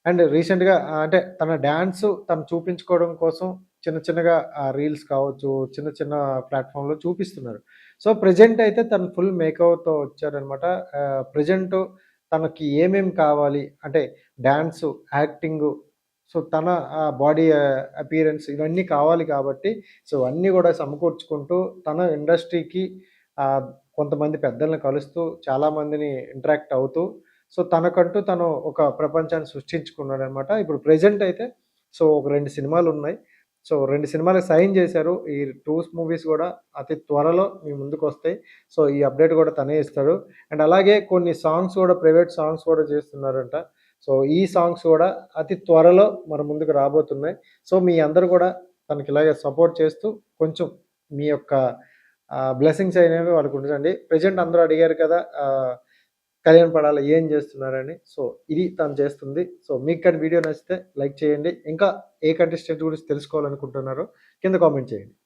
And రీసెంట్‌గా అంటే తన డాన్స్ తను చూపించుకోవడం కోసం చిన్న చిన్నగా రీల్స్ కావచ్చు, చిన్న చిన్న ప్లాట్‌ఫామ్‌లో చూపిస్తున్నారు. సో, ప్రెజెంట్ అయితే తను ఫుల్ మేకవర్‌తో వచ్చారనమాట. ప్రెజెంటు తనకి ఏమేం కావాలి అంటే డాన్సు, యాక్టింగు, సో, తన బాడీ అపియరెన్స్ ఇవన్నీ కావాలి కాబట్టి, సో, అన్నీ గూడా సమకూర్చుకుంటూ తన ఇండస్ట్రీకి ఆహ్, కొంతమంది పెద్దల్ని కలుస్తూ, చాలామందిని ఇంటరాక్ట్ అవుతూ, సో, తనకంటూ తను ఒక ప్రపంచాన్ని సృష్టించుకున్నాడనమాట. ఇప్పుడు ప్రెజెంట్ అయితే సో, ఒక 2 సినిమాలున్నాయి. సో, 2 సినిమాలకి సైన్ జేశారు. ఈ 2 మూవీస్ గూడా అతి త్వరలో మీ ముందుకొస్తాయి. సో, ఈ అప్‌డేట్ గూడా తనే ఇస్తాడు. అండ్ అలాగే కొన్ని సాంగ్స్ గూడా ప్రైవేట్ సాంగ్స్ గూడా చేస్తున్నారంట. సో, ఈ సాంగ్స్ గూడా అతి త్వరలో మన ముందుకు రాబోతున్నాయి. సో, మీ అందరూ గూడా తనకి ఇలాగే సపోర్ట్ చేస్తూ కొంచెం మీ యొక్క బ్లెస్సింగ్స్ అనేవి వాళ్ళకి ఉంచండి. ప్రెజెంట్ అందరూ అడిగారు కదా! కళ్యాణ్ పడాల ఏం జేస్తున్నారని. సో, ఇది తను చేస్తుంది. సో, మీకు కానీ వీడియో నచ్చితే లైక్ చేయండి. ఇంకా ఏ కంటెస్టెంట్ గురించి తెలుసుకోవాలనుకుంటున్నారో కింద కామెంట్ చేయండి.